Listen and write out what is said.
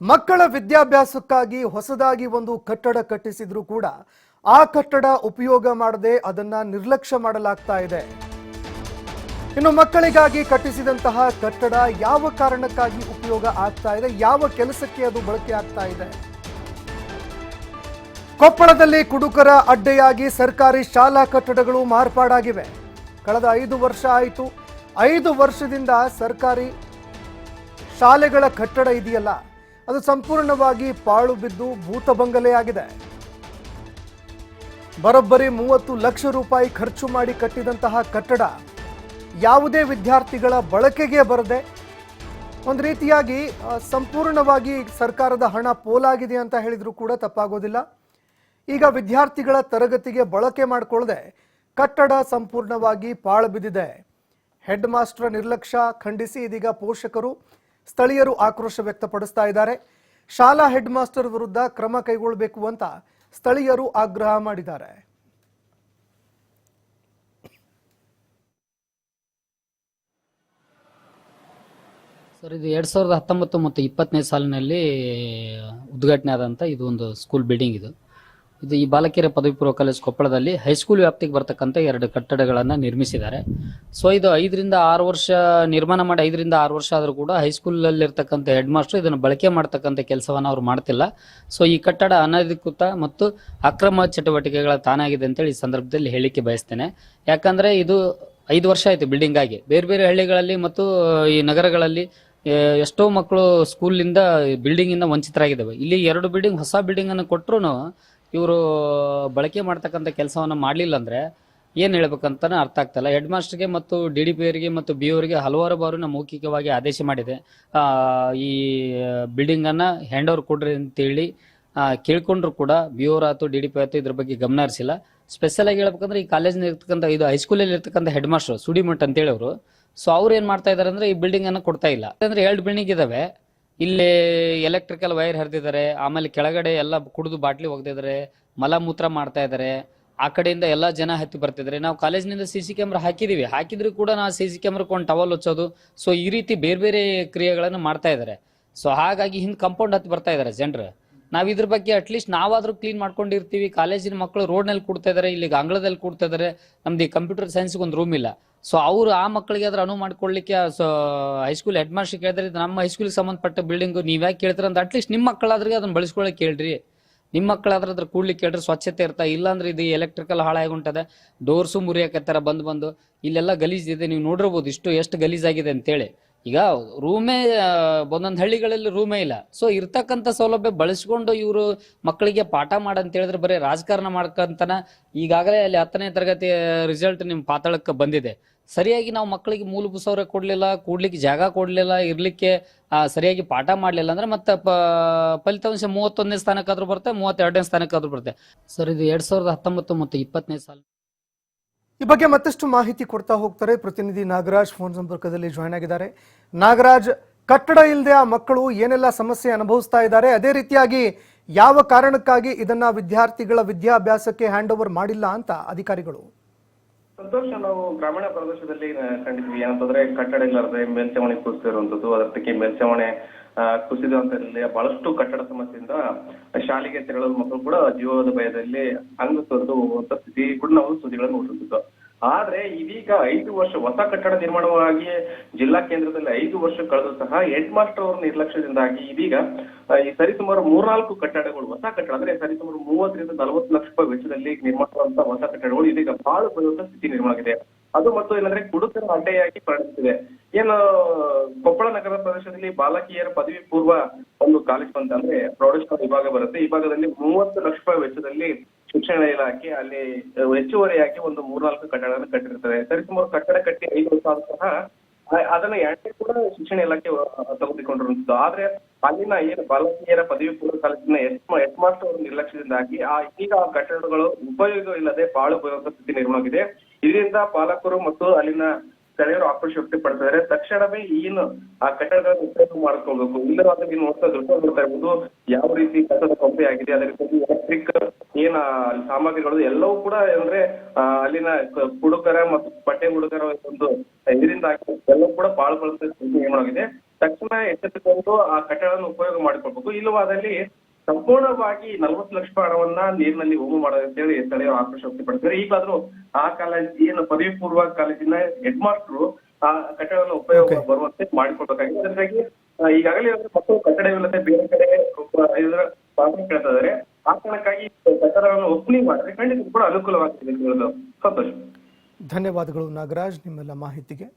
ಮಕ್ಕಳ ವಿದ್ಯಾಭ್ಯಾಸಕ್ಕಾಗಿ ಹೊಸದಾಗಿ ಒಂದು ಕಟ್ಟಡ ಕಟ್ಟಿಸಿದ್ರು ಕೂಡ ಆ ಕಟ್ಟಡ ಉಪಯೋಗ ಮಾಡದೆ ಅದನ್ನ ನಿರ್ಲಕ್ಷ್ಯ ಮಾಡಲಾಗ್ತಾ ಇದೆ. ಇನ್ನು ಮಕ್ಕಳಿಗಾಗಿ ಕಟ್ಟಿಸಿದಂತಹ ಕಟ್ಟಡ ಯಾವ ಕಾರಣಕ್ಕಾಗಿ ಉಪಯೋಗ ಆಗ್ತಾ ಇದೆ, ಯಾವ ಕೆಲಸಕ್ಕೆ ಅದು ಬಳಕೆ ಆಗ್ತಾ ಇದೆ? ಕೊಪ್ಪಳದಲ್ಲಿ ಕುಡುಕರ ಅಡ್ಡೆಯಾಗಿ ಸರ್ಕಾರಿ ಶಾಲಾ ಕಟ್ಟಡಗಳು ಮಾರ್ಪಾಡಾಗಿವೆ. ಕಳೆದ 5 ವರ್ಷ ಆಯಿತು. 5 ವರ್ಷದಿಂದ ಸರ್ಕಾರಿ ಶಾಲೆಗಳ ಕಟ್ಟಡ ಇದೆಯಲ್ಲ, ಅದು ಸಂಪೂರ್ಣವಾಗಿ ಪಾಳು ಬಿದ್ದು ಭೂತ ಬಂಗಲೆಯಾಗಿದೆ. ಬರೋಬ್ಬರಿ 30 ಲಕ್ಷ ರೂಪಾಯಿ ಖರ್ಚು ಮಾಡಿ ಕಟ್ಟಿದಂತಹ ಕಟ್ಟಡ ಯಾವುದೇ ವಿದ್ಯಾರ್ಥಿಗಳ ಬಳಕೆಗೆ ಬರದೆ ಒಂದು ರೀತಿಯಾಗಿ ಸಂಪೂರ್ಣವಾಗಿ ಸರ್ಕಾರದ ಹಣ ಪೋಲಾಗಿದೆ ಅಂತ ಹೇಳಿದ್ರು ಕೂಡ ತಪ್ಪಾಗೋದಿಲ್ಲ. ಈಗ ವಿದ್ಯಾರ್ಥಿಗಳ ತರಗತಿಗೆ ಬಳಕೆ ಮಾಡಿಕೊಳ್ಳದೆ ಕಟ್ಟಡ ಸಂಪೂರ್ಣವಾಗಿ ಪಾಳು ಬಿದ್ದಿದೆ. ಹೆಡ್ ಮಾಸ್ಟರ್ ನಿರ್ಲಕ್ಷ್ಯ ಖಂಡಿಸಿ ಇದೀಗ ಪೋಷಕರು ಸ್ಥಳೀಯರು ಆಕ್ರೋಶ ವ್ಯಕ್ತಪಡಿಸ್ತಾ ಇದ್ದಾರೆ. ಶಾಲಾ ಹೆಡ್ ಮಾಸ್ಟರ್ ವಿರುದ್ಧ ಕ್ರಮ ಕೈಗೊಳ್ಳಬೇಕು ಅಂತ ಸ್ಥಳೀಯರು ಆಗ್ರಹ ಮಾಡಿದ್ದಾರೆ. ಸರ್, ಇದು 2019 ಮತ್ತು 20ನೇ ಸಾಲಿನಲ್ಲಿ ಉದ್ಘಾಟನೆ ಆದಂಥ ಇದು ಒಂದು ಸ್ಕೂಲ್ ಬಿಲ್ಡಿಂಗ್. ಇದು ಈ ಬಾಲಕಿಯರ ಪದವಿ ಪೂರ್ವ ಕಾಲೇಜ್ ಕೊಪ್ಪಳದಲ್ಲಿ ಹೈಸ್ಕೂಲ್ ವ್ಯಾಪ್ತಿಗೆ ಬರ್ತಕ್ಕಂಥ 2 ಕಟ್ಟಡಗಳನ್ನು ನಿರ್ಮಿಸಿದ್ದಾರೆ. ಸೊ ಇದು 5 ರಿಂದ 6 ವರ್ಷ ನಿರ್ಮಾಣ ಮಾಡಿ 5 ರಿಂದ 6 ವರ್ಷ ಆದರೂ ಕೂಡ ಹೈಸ್ಕೂಲಲ್ಲಿ ಇರ್ತಕ್ಕಂಥ ಹೆಡ್ ಮಾಸ್ಟರ್ ಇದನ್ನು ಬಳಕೆ ಮಾಡ್ತಕ್ಕಂಥ ಕೆಲಸವನ್ನು ಅವ್ರು ಮಾಡ್ತಿಲ್ಲ. ಸೊ ಈ ಕಟ್ಟಡ ಅನಧಿಕೃತ ಮತ್ತು ಅಕ್ರಮ ಚಟುವಟಿಕೆಗಳ ತಾನಾಗಿದೆ ಅಂತೇಳಿ ಈ ಸಂದರ್ಭದಲ್ಲಿ ಹೇಳಿಕೆ ಬಯಸ್ತೇನೆ. ಯಾಕಂದ್ರೆ ಇದು 5 ವರ್ಷ ಆಯಿತು ಬಿಲ್ಡಿಂಗ್ ಆಗಿ. ಬೇರೆ ಬೇರೆ ಹಳ್ಳಿಗಳಲ್ಲಿ ಮತ್ತು ಈ ನಗರಗಳಲ್ಲಿ ಎಷ್ಟೋ ಮಕ್ಕಳು ಸ್ಕೂಲಿಂದ ಬಿಲ್ಡಿಂಗಿಂದ ವಂಚಿತರಾಗಿದ್ದಾವೆ. ಇಲ್ಲಿ 2 ಬಿಲ್ಡಿಂಗ್ ಹೊಸ ಬಿಲ್ಡಿಂಗನ್ನು ಕೊಟ್ಟರು ಇವರು ಬಳಕೆ ಮಾಡ್ತಕ್ಕಂಥ ಕೆಲಸವನ್ನು ಮಾಡಲಿಲ್ಲ ಅಂದರೆ ಏನು ಹೇಳ್ಬೇಕಂತಾನೆ ಅರ್ಥ ಆಗ್ತಾಯಿಲ್ಲ. ಹೆಡ್ ಮಾಸ್ಟರ್ಗೆ ಮತ್ತು DDP ಅವರಿಗೆ ಮತ್ತು BO ಅವರಿಗೆ ಹಲವಾರು ಬಾರಿ ನಾವು ಮೌಖಿಕವಾಗಿ ಆದೇಶ ಮಾಡಿದೆ, ಈ ಬಿಲ್ಡಿಂಗನ್ನು ಹ್ಯಾಂಡ್ ಓವರ್ ಕೊಡ್ರಿ ಅಂತೇಳಿ ಕೇಳ್ಕೊಂಡ್ರು ಕೂಡ BO ಆಯ್ತು DDP ಆಯ್ತು ಇದ್ರ ಬಗ್ಗೆ ಗಮನ ಹರಿಸಿಲ್ಲ. ಸ್ಪೆಷಲ್ ಆಗಿ ಹೇಳ್ಬೇಕಂದ್ರೆ ಈ ಕಾಲೇಜ್ನ ಇರ್ತಕ್ಕಂಥ ಇದು ಹೈಸ್ಕೂಲಲ್ಲಿ ಇರ್ತಕ್ಕಂಥ ಹೆಡ್ ಮಾಸ್ಟರ್ ಸುಡಿಮಠ್ ಅಂತೇಳಿ ಅವರು. ಸೊ ಅವ್ರು ಏನು ಮಾಡ್ತಾ ಇದ್ದಾರೆ ಅಂದರೆ ಈ ಬಿಲ್ಡಿಂಗ್ ಅನ್ನು ಕೊಡ್ತಾ ಇಲ್ಲ. ಅಂದ್ರೆ 2 ಬಿಲ್ಡಿಂಗ್ ಇದಾವೆ. ಇಲ್ಲಿ ಎಲೆಕ್ಟ್ರಿಕಲ್ ವೈರ್ ಹರಿದಿದ್ದಾರೆ, ಆಮೇಲೆ ಕೆಳಗಡೆ ಎಲ್ಲ ಕುಡಿದು ಬಾಟ್ಲಿ ಒಗೆದಿದ್ದಾರೆ, ಮಲಮೂತ್ರ ಮಾಡ್ತಾ ಇದ್ದಾರೆ. ಆ ಕಡೆಯಿಂದ ಎಲ್ಲ ಜನ ಹತ್ತಿ ಬರ್ತಿದ್ದಾರೆ. ನಾವು ಕಾಲೇಜಿನಿಂದ CC ಕ್ಯಾಮ್ರಾ ಹಾಕಿದ್ರು ಕೂಡ ನಾವು CC ಕ್ಯಾಮ್ರಾಕೊಂಡು ಟವಲ್ ಹಚ್ಚೋದು, ಸೊ ಈ ರೀತಿ ಬೇರೆ ಬೇರೆ ಕ್ರಿಯೆಗಳನ್ನು ಮಾಡ್ತಾ ಇದ್ದಾರೆ. ಸೊ ಹಾಗಾಗಿ ಹಿಂದೆ ಕಂಪೌಂಡ್ ಹತ್ತಿ ಬರ್ತಾ ಇದ್ದಾರೆ ಜನರು. ನಾವು ಇದ್ರ ಬಗ್ಗೆ ಅಟ್ಲೀಸ್ಟ್ ನಾವಾದ್ರೂ ಕ್ಲೀನ್ ಮಾಡ್ಕೊಂಡಿರ್ತೀವಿ. ಕಾಲೇಜಿನ ಮಕ್ಕಳು ರೋಡ್ನಲ್ಲಿ ಕೂಡ್ತಾ ಇದ್ದಾರೆ, ಇಲ್ಲಿ ಅಂಗಳದಲ್ಲಿ ಕೂಡ್ತಾ ಇದ್ದಾರೆ. ನಮ್ದು ಈ ಕಂಪ್ಯೂಟರ್ ಸೈನ್ಸ್ಗೆ ಒಂದು ರೂಮ್ ಇಲ್ಲ. ಸೊ ಅವರು ಆ ಮಕ್ಕಳಿಗೆ ಅದ್ರ ಅನುವು ಮಾಡ್ಕೊಳ್ಳಿಕ್ಕೆ ಹೈಸ್ಕೂಲ್ ಹೆಡ್ ಮಾಸ್ಟರ್ ಕೇಳಿದ್ರೆ ಇದು ನಮ್ಮ ಹೈಸ್ಕೂಲ್ಗೆ ಸಂಬಂಧಪಟ್ಟ ಬಿಲ್ಡಿಂಗ್, ನೀವ್ಯಾಕೆ ಕೇಳ್ತೀರ ಅಂತ ಅಟ್ಲೀಸ್ಟ್ ನಿಮ್ಮ ಮಕ್ಕಳಾದ್ರೆ ಅದನ್ನ ಬಳಸ್ಕೊಳ್ಳಿ ಕೇಳ್ರಿ. ನಿಮ್ಮ ಮಕ್ಕಳಾದ್ರೆ ಅದ್ರ ಕೂಡ್ಲಿಕ್ಕೆ ಕೇಳ್ರಿ, ಸ್ವಚ್ಛತೆ ಇರ್ತಾ. ಇಲ್ಲಾಂದ್ರೆ ಇದು ಎಲೆಕ್ಟ್ರಿಕಲ್ ಹಾಳಾಗಿ ಉಂಟದೆ, ಡೋರ್ಸು ಮುರಿಯಾಕತ್ತಾರ ಬಂದು ಇಲ್ಲೆಲ್ಲ ಗಲೀಜಿದೆ. ನೀವು ನೋಡಿರ್ಬೋದು ಎಷ್ಟು ಗಲೀಜಾಗಿದೆ ಅಂತೇಳಿ. ಈಗ ರೂಮೇ ಒಂದೊಂದು ಹಳ್ಳಿಗಳಲ್ಲಿ ರೂಮೇ ಇಲ್ಲ. ಸೊ ಇರ್ತಕ್ಕಂಥ ಸೌಲಭ್ಯ ಬಳಸ್ಕೊಂಡು ಇವರು ಮಕ್ಕಳಿಗೆ ಪಾಠ ಮಾಡಂತ ಹೇಳಿದ್ರೆ ಬರೀ ರಾಜಕಾರಣ ಮಾಡ್ಕಂತನ. ಈಗಾಗಲೇ ಅಲ್ಲಿ 10ನೇ ತರಗತಿ ರಿಸಲ್ಟ್ ನಿಮ್ಮ ಪಾತಾಳಕ್ಕೆ ಬಂದಿದೆ. ಸರಿಯಾಗಿ ನಾವು ಮಕ್ಕಳಿಗೆ ಮೂಲಭೂತ ಸೌಕರ್ಯ ಕೊಡ್ಲಿಲ್ಲ, ಕೂಡ್ಲಿಕ್ಕೆ ಜಾಗ ಕೊಡ್ಲಿಲ್ಲ, ಇರ್ಲಿಕ್ಕೆ ಸರಿಯಾಗಿ ಪಾಠ ಮಾಡ್ಲಿಲ್ಲ ಅಂದ್ರೆ ಮತ್ತೆ ಫಲಿತಾಂಶ 31ನೇ ಸ್ಥಾನಕ್ಕಾದ್ರೂ ಬರುತ್ತೆ, 32ನೇ ಸ್ಥಾನಕ್ಕಾದ್ರೂ ಬರುತ್ತೆ. ಸರ್, ಇದು 2019 ಮತ್ತು 20ನೇ ಸಾಲ. ಈ ಬಗ್ಗೆ ಮತ್ತಷ್ಟು ಮಾಹಿತಿ ಕೊಡ್ತಾ ಹೋಗ್ತಾರೆ ಪ್ರತಿನಿಧಿ ನಾಗರಾಜ್ ಫೋನ್ ಸಂಪರ್ಕದಲ್ಲಿ ಜಾಯ್ನ್ ಆಗಿದ್ದಾರೆ. ನಾಗರಾಜ್, ಕಟ್ಟಡ ಇಲ್ಲದೆ ಆ ಮಕ್ಕಳು ಏನೆಲ್ಲ ಸಮಸ್ಯೆ ಅನುಭವಿಸ್ತಾ ಇದ್ದಾರೆ, ಅದೇ ರೀತಿಯಾಗಿ ಯಾವ ಕಾರಣಕ್ಕಾಗಿ ಇದನ್ನ ವಿದ್ಯಾರ್ಥಿಗಳ ವಿದ್ಯಾಭ್ಯಾಸಕ್ಕೆ ಹ್ಯಾಂಡ್ ಓವರ್ ಮಾಡಿಲ್ಲ ಅಂತ ಅಧಿಕಾರಿಗಳು? ಸಂತೋಷ, ನಾವು ಗ್ರಾಮೀಣ ಪ್ರದೇಶದಲ್ಲಿ ಕಂಡಿದ್ವಿ. ಏನಂತಂದ್ರೆ ಕಟ್ಟಡ ಇಲ್ಲದೆ ಮೇಲ್ಛಾವಣಿ ಕುಸಿದಿರುವಂತದ್ದು, ಅದಕ್ಕೆ ಮೇಲ್ಛಾವಣಿ ಕುಸಿದಂತಲ್ಲಿ ಬಹಳಷ್ಟು ಕಟ್ಟಡ ಸಮಸ್ಯೆಯಿಂದ ಶಾಲೆಗೆ ತೆರಳಲು ಮಕ್ಕಳು ಕೂಡ ಜೀವದ ಭಯದಲ್ಲಿ ಅಂಗ ತೊರೆದು ಹೋಗುವಂತ ಸ್ಥಿತಿ ಕೂಡ ನಾವು ಸುದ್ದಿಗಳನ್ನು ನೋಡುತ್ತಿದ್ದು. ಆದ್ರೆ ಇದೀಗ 5 ವರ್ಷ ಹೊಸ ಕಟ್ಟಡ ನಿರ್ಮಾಣವಾಗಿ ಜಿಲ್ಲಾ ಕೇಂದ್ರದಲ್ಲಿ 5 ವರ್ಷ ಕಳೆದು ಸಹ ಹೆಡ್ ಮಾಸ್ಟರ್ ಅವರ ನಿರ್ಲಕ್ಷ್ಯದಿಂದಾಗಿ ಇದೀಗ ಈ ಸರಿಸುಮಾರು 3-4 ಕಟ್ಟಡಗಳು, ಹೊಸ ಕಟ್ಟಡ ಅಂದ್ರೆ ಸರಿಸುಮಾರು 30 ರಿಂದ 40 ಲಕ್ಷ ರೂಪಾಯಿ ವೆಚ್ಚದಲ್ಲಿ ನಿರ್ಮಾಣವಾದಂತಹ ಹೊಸ ಕಟ್ಟಡಗಳು ಇದೀಗ ಬಾಳು ಬರುವಂತ ಸ್ಥಿತಿ ನಿರ್ಮಾಣ ಆಗಿದೆ. ಅದು ಮತ್ತು ಏನಂದ್ರೆ ಕುಡುಕರ ಅಡ್ಡೆಯಾಗಿ ಪರಿಣಮಿಸಿದೆ. ಏನು ಕೊಪ್ಪಳ ನಗರ ಪ್ರದೇಶದಲ್ಲಿ ಬಾಲಕಿಯರ ಪದವಿ ಪೂರ್ವ ಒಂದು ಕಾಲೇಜ್ ಬಂತ ಅಂದ್ರೆ ಪ್ರೌಢಶಾಲಾ ವಿಭಾಗ ಬರುತ್ತೆ. ಈ ಭಾಗದಲ್ಲಿ 30 ಲಕ್ಷ ರೂಪಾಯಿ ವೆಚ್ಚದಲ್ಲಿ ಶಿಕ್ಷಣ ಇಲಾಖೆ ಅಲ್ಲಿ ಹೆಚ್ಚುವರಿಯಾಗಿ ಒಂದು 3-4 ಕಟ್ಟಡಗಳನ್ನು ಕಟ್ಟಿರ್ತಾರೆ. ಸರಿಸುಮಾರು ಕಟ್ಟಡ ಕಟ್ಟಿ 5 ವರ್ಷ ಆದ ಸಹ ಅದನ್ನ ಎರಡನೇ ಕೂಡ ಶಿಕ್ಷಣ ಇಲಾಖೆ ತೆಗೆದುಕೊಂಡಿರುವಂತದ್ದು. ಆದ್ರೆ ಅಲ್ಲಿನ ಏನು ಬಾಲಕಿಯರ ಪದವಿ ಪೂರ್ವ ಕಾಲೇಜಿನ ಹೆಡ್ ಮಾಸ್ಟರ್ ಅವರ ನಿರ್ಲಕ್ಷ್ಯದಿಂದಾಗಿ ಈಗ ಆ ಕಟ್ಟಡಗಳು ಉಪಯೋಗ ಇಲ್ಲದೆ ಬಾಳು ಬರುವಂತ ಸ್ಥಿತಿ ನಿರ್ಮಾಣ ಆಗಿದೆ. ಇದರಿಂದ ಪಾಲಕರು ಮತ್ತು ಅಲ್ಲಿನ ಸ್ಥಳೀಯರು ಆಕ್ರೋಶ ವ್ಯಕ್ತಪಡಿಸಿದ್ದಾರೆ. ತಕ್ಷಣವೇ ಏನು ಆ ಕಟ್ಟಡಗಳನ್ನು ಉಪಯೋಗ ಮಾಡ್ಕೊಳ್ಬೇಕು. ಇಲ್ಲವಾದ್ರೆ ನೀವು ನೋಡ್ತಾ ಇರ್ಬೋದು ಯಾವ ರೀತಿ ಕಟ್ಟಡ ಕೊಂಪೆ ಆಗಿದೆ. ಅದೇ ರೀತಿ ಎಲೆಕ್ಟ್ರಿಕ್ ಏನ ಸಾಮಗ್ರಿಗಳು ಎಲ್ಲವೂ ಕೂಡ ಅಂದ್ರೆ ಅಲ್ಲಿನ ಹುಡುಗರ ಮತ್ತು ಪಟ್ಟೆ ಹುಡುಗರ ಒಂದು ಇದರಿಂದ ಎಲ್ಲವೂ ಕೂಡ ಬಾಳು ಬಳಸುವ ಸ್ಥಿತಿ ನಿರ್ಮಾಣ ಆಗಿದೆ. ತಕ್ಷಣ ಎಚ್ಚೆತ್ತುಕೊಂಡು ಆ ಕಟ್ಟಡವನ್ನು ಉಪಯೋಗ ಮಾಡಿಕೊಳ್ಬೇಕು. ಇಲ್ಲವಾದಲ್ಲಿ ಸಂಪೂರ್ಣವಾಗಿ 40 ಲಕ್ಷ ಹಣವನ್ನ ನೀರಿನಲ್ಲಿ ಹೋಮ ಮಾಡೋದು ಅಂತೇಳಿ ಸ್ಥಳೀಯರು ಆಕ್ರೋಶ ವ್ಯಕ್ತಪಡಿಸಿದ್ದಾರೆ. ಈಗಾದ್ರೂ ಆ ಕಾಲೇಜ್ ಏನು ಪದವಿ ಪೂರ್ವ ಕಾಲೇಜಿನ ಹೆಡ್ ಮಾಸ್ಟರ್ ಆ ಕಟ್ಟಡವನ್ನು ಉಪಯೋಗ ಬರುವಂತೆ ಮಾಡಿಕೊಡ್ಬೇಕಾಗಿದೆ. ಅದಕ್ಕಾಗಿ ಈಗಾಗಲೇ ಮಕ್ಕಳು ಕಟ್ಟಡವಿಲ್ಲದೆ ಬೇರೆ ಕಡೆ ಇದರ ಪಾತ್ರ ಕೇಳ್ತಾ ಇದ್ದಾರೆ. ಆ ಕಾರಣಕ್ಕಾಗಿ ಕಟ್ಟಡವನ್ನು ಓಪನಿಂಗ್ ಮಾಡಿದ್ರೆ ಖಂಡಿತ ಕೂಡ ಅನುಕೂಲವಾಗ್ತದೆ. ಸಂತೋಷ. ಧನ್ಯವಾದಗಳು ನಾಗರಾಜ್ ನಿಮ್ಮೆಲ್ಲ ಮಾಹಿತಿಗೆ.